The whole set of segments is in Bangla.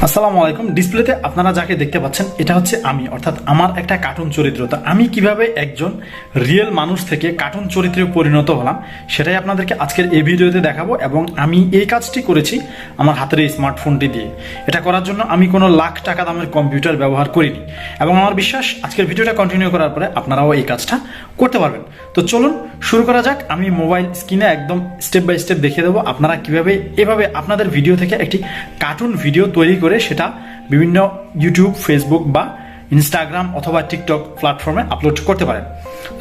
আসসালামু আলাইকুম। ডিসপ্লেতে আপনারা যাকে দেখতে পাচ্ছেন এটা হচ্ছে আমি, অর্থাৎ আমার একটা কার্টুন চরিত্র। তো আমি কিভাবে একজন রিয়েল মানুষ থেকে কার্টুন চরিত্রে পরিণত হলাম সেটাই আপনাদেরকে আজকের এই ভিডিওতে দেখাবো। এবং আমি এই কাজটি করেছি আমার হাতের এই স্মার্টফোনটি দিয়ে। এটা করার জন্য আমি কোনো লাখ টাকা দামের কম্পিউটার ব্যবহার করিনি, এবং আমার বিশ্বাস আজকের ভিডিওটা কন্টিনিউ করার পরে আপনারাও এই কাজটা করতে পারবেন। তো চলুন শুরু করা যাক। আমি মোবাইল স্ক্রিনে একদম স্টেপ বাই স্টেপ দেখিয়ে দেবো আপনারা কিভাবে এভাবে আপনাদের ভিডিও থেকে একটি কার্টুন ভিডিও তৈরি করে সেটা বিভিন্ন ইউটিউব, ফেসবুক বা ইনস্টাগ্রাম অথবা টিকটক প্ল্যাটফর্মে আপলোড করতে পারেন।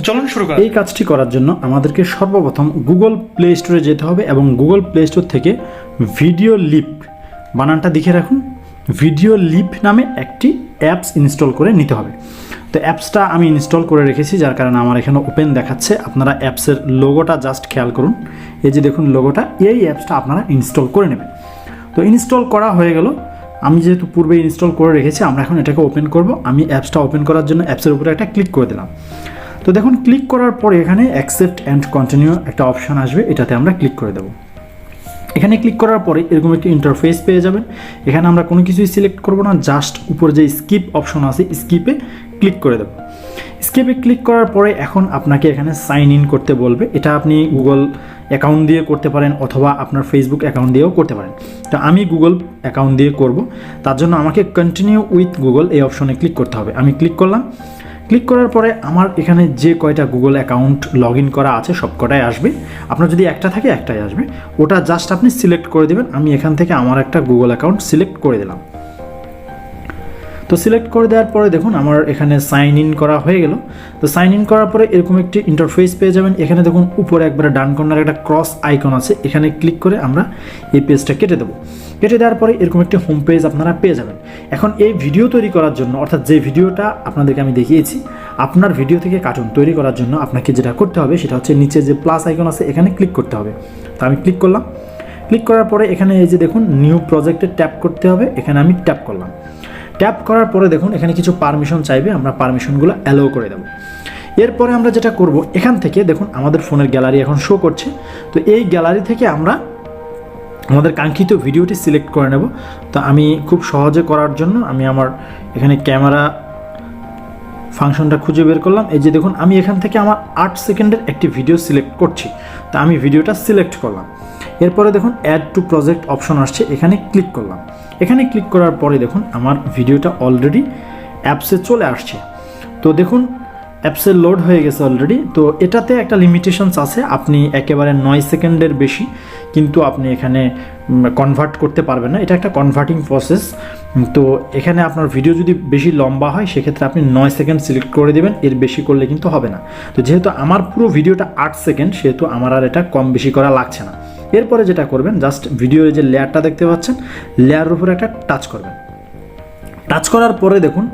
চলুন শুরু করা। এই কাজটি করার জন্য আমাদেরকে সর্বপ্রথম গুগল প্লে স্টোরে যেতে হবে এবং গুগল প্লে স্টোর থেকে ভিডিও লিপ, বানানটা দেখে রাখুন, ভিডিও লিপ নামে একটি অ্যাপস ইনস্টল করে নিতে হবে। তো অ্যাপসটা আমি ইনস্টল করে রেখেছি, যার কারণে আমার এখানে ওপেন দেখাচ্ছে। আপনারা অ্যাপসের লোগোটা জাস্ট খেয়াল করুন, এই যে দেখুন লোগোটা, এই অ্যাপসটা আপনারা ইনস্টল করে নেবেন। তো ইনস্টল করা হয়ে গেল, আমি যেহেতু পূর্বে ইনস্টল করে রেখেছি, আমরা এখন এটাকে ওপেন করব। আমি অ্যাপসটা ওপেন করার জন্য অ্যাপসের উপরে একটা ক্লিক করে দিলাম। তো দেখুন ক্লিক করার পরে এখানে অ্যাকসেপ্ট অ্যান্ড কন্টিনিউ একটা অপশান আসবে, এটাতে আমরা ক্লিক করে দেবো। এখানে ক্লিক করার পরে এরকম একটি ইন্টারফেস পেয়ে যাবেন। এখানে আমরা কোনো কিছুই সিলেক্ট করব না, জাস্ট উপরে যে স্কিপ অপশন আছে স্কিপে ক্লিক করে দেবো। স্কিপে ক্লিক করার পরে এখন আপনাকে এখানে সাইন ইন করতে বলবে। এটা আপনি গুগল অ্যাকাউন্ট দিয়ে করতে পারেন অথবা আপনার ফেসবুক অ্যাকাউন্ট দিয়েও করতে পারেন। তো আমি গুগল অ্যাকাউন্ট দিয়ে করব, তার জন্য আমাকে কন্টিনিউ উইথ গুগল এই অপশনে ক্লিক করতে হবে। আমি ক্লিক করলাম। ক্লিক করার পরে আমার এখানে যে কয়টা গুগল অ্যাকাউন্ট লগ ইন করা আছে সব কটাই আসবে। আপনার যদি একটা থাকে একটাই আসবে, ওটা জাস্ট আপনি সিলেক্ট করে দেবেন। আমি এখান থেকে আমার একটা গুগল অ্যাকাউন্ট সিলেক্ট করে দিলাম। তো সিলেক্ট করে দেওয়ার পরে দেখুন আমার এখানে সাইন ইন করা হয়ে গেল। তো সাইন ইন করার পরে এরকম একটি ইন্টারফেস পেয়ে যাবেন। এখানে দেখুন উপরে একবারে ডান কর্নারে একটা ক্রস আইকন আছে, এখানে ক্লিক করে আমরা এই পেজটা কেটে দেবো। কেটে দেওয়ার পরে এরকম একটি হোম পেজ আপনারা পেয়ে যাবেন। এখন এই ভিডিও তৈরি করার জন্য, অর্থাৎ যে ভিডিওটা আপনাদেরকে আমি দেখিয়েছি, আপনার ভিডিও থেকে কার্টুন তৈরি করার জন্য আপনাকে যেটা করতে হবে সেটা হচ্ছে নিচে যে প্লাস আইকন আছে এখানে ক্লিক করতে হবে। তো আমি ক্লিক করলাম। ক্লিক করার পরে এখানে এই যে দেখুন নিউ প্রজেক্টে ট্যাপ করতে হবে, এখানে আমি ট্যাপ করলাম। ট্যাপ করার পরে দেখুন এখানে কিছু পারমিশন চাইবে, আমরা পারমিশনগুলো অ্যালাউ করে দেবো। এরপরে আমরা যেটা করব, এখান থেকে দেখুন আমাদের ফোনের গ্যালারি এখন শো করছে। তো এই গ্যালারি থেকে আমরা আমাদের কাঙ্ক্ষিত ভিডিওটি সিলেক্ট করে নেব। তো আমি খুব সহজে করার জন্য আমি আমার এখানে ক্যামেরা ফাংশনটা খুঁজে বের করলাম। এই যে দেখুন আমি এখান থেকে আমার 8 সেকেন্ডের একটি ভিডিও সিলেক্ট করছি। তো আমি ভিডিওটা সিলেক্ট করলাম। এরপরে দেখুন অ্যাড টু প্রজেক্ট অপশন আসছে, এখানে ক্লিক করলাম। এখানে ক্লিক করার পরে দেখুন আমার ভিডিওটা অলরেডি অ্যাপসে চলে আসছে। তো দেখুন অ্যাপসে লোড হয়ে গেছে অলরেডি। তো এটাতে একটা লিমিটেশনস আছে, আপনি একেবারে 9 সেকেন্ডের বেশি কিন্তু আপনি এখানে কনভার্ট করতে পারবেন না, এটা একটা কনভার্টিং প্রসেস। তো এখানে আপনার ভিডিও যদি বেশি লম্বা হয় সেক্ষেত্রে আপনি 9 সেকেন্ড সিলেক্ট করে দেবেন, এর বেশি করলে কিন্তু হবে না। তো যেহেতু আমার পুরো ভিডিওটা 8 সেকেন্ড, সেহেতু আমার আর এটা কম বেশি করা লাগছে না। এরপরে যেটা করবেন, জাস্ট ভিডিওর যে লেয়ারটা দেখতে পাচ্ছেন, লেয়ারের উপরে একটা টাচ করবেন। টাচ করার পরে দেখুন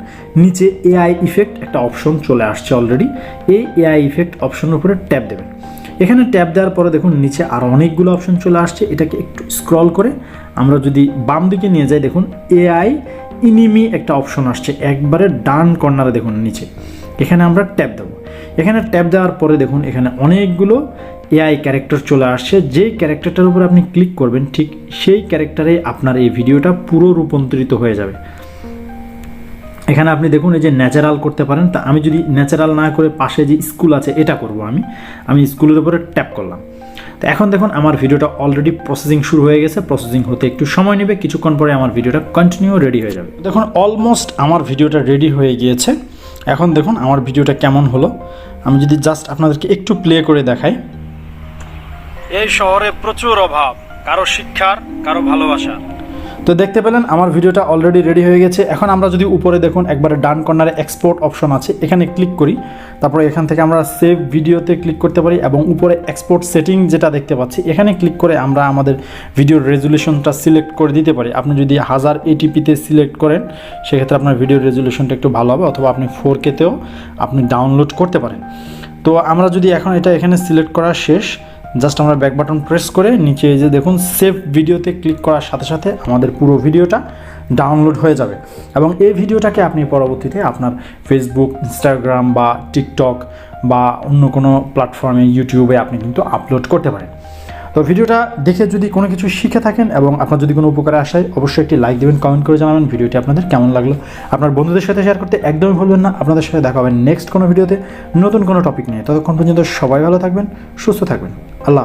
নিচে এআই ইফেক্ট একটা অপশন চলে আসছে অলরেডি। এই এআই ইফেক্ট অপশনের উপরে ট্যাপ দেবেন। এখানে ট্যাপ দেওয়ার পরে দেখুন নিচে আরও অনেকগুলো অপশন চলে আসছে। এটাকে একটু স্ক্রল করে আমরা যদি বাম দিকে নিয়ে যাই, দেখুন এআই ইনিমি একটা অপশন আসছে একবারে ডান কর্নারে, দেখুন নিচে, এখানে আমরা ট্যাপ দেবো। এখানে ট্যাপ দেওয়ার পরে দেখুন এখানে অনেকগুলো এআই ক্যারেক্টার চলে আসছে। যে ক্যারেক্টারটার উপর আপনি ক্লিক করবেন ঠিক সেই ক্যারেক্টারে আপনার এই ভিডিওটা পুরো রূপান্তরিত হয়ে যাবে। এখানে আপনি দেখুন এই যে ন্যাচারাল করতে পারেন। তা আমি যদি ন্যাচারাল না করে পাশে যে স্কুল আছে এটা করব। আমি স্কুলের উপরে ট্যাপ করলাম। তো এখন দেখুন আমার ভিডিওটা অলরেডি প্রসেসিং শুরু হয়ে গেছে। প্রসেসিং হতে একটু সময় নেবে, কিছুক্ষণ পরে আমার ভিডিওটা কন্টিনিউ রেডি হয়ে যাবে। দেখুন অলমোস্ট আমার ভিডিওটা রেডি হয়ে গিয়েছে। এখন দেখুন আমার ভিডিওটা কেমন হলো। আমি যদি জাস্ট আপনাদেরকে একটু প্লে করে দেখাই। এই শহরে প্রচুর অভাব, কারো শিক্ষার, কারো ভালোবাসা। তো দেখতে পেলেন আমার ভিডিওটা অলরেডি রেডি হয়ে গেছে। এখন আমরা যদি উপরে দেখুন একবারে ডান কর্নারে এক্সপোর্ট অপশন আছে, এখানে ক্লিক করি। তারপরে এখান থেকে আমরা সেভ ভিডিওতে ক্লিক করতে পারি এবং উপরে এক্সপোর্ট সেটিং যেটা দেখতে পাচ্ছি এখানে ক্লিক করে আমরা আমাদের ভিডিওর রেজুলেশনটা সিলেক্ট করে দিতে পারি। আপনি যদি 1080p-তে সিলেক্ট করেন সেক্ষেত্রে আপনার ভিডিওর রেজুলেশনটা একটু ভালো হবে, অথবা আপনি 4K-তেও আপনি ডাউনলোড করতে পারেন। তো আমরা যদি এখন এটা এখানে সিলেক্ট করা শেষ, জাস্ট আমরা ব্যাক বাটন প্রেস করে নিচে এই যে দেখুন সেভ ভিডিওতে ক্লিক করার সাথে সাথে আমাদের পুরো ভিডিওটা ডাউনলোড হয়ে যাবে। এবং এই ভিডিওটাকে আপনি পরবর্তীতে আপনার ফেসবুক, ইনস্টাগ্রাম বা টিকটক বা অন্য কোনো প্ল্যাটফর্মে, ইউটিউবে আপনি কিন্তু আপলোড করতে পারেন। তো ভিডিওটা দেখে যদি কোনো কিছু শিখে থাকেন এবং আপনার যদি কোনো উপকারে আসে অবশ্যই একটি লাইক দেবেন, কমেন্ট করে জানাবেন ভিডিওটি আপনাদের কেমন লাগলো। আপনার বন্ধুদের সাথে শেয়ার করতে একদমই ভুলবেন না। আপনাদের সাথে দেখা হবে নেক্সট কোনো ভিডিওতে নতুন কোনো টপিক নিয়ে। ততক্ষণ পর্যন্ত সবাই ভালো থাকবেন, সুস্থ থাকবেন। আল্লাহ।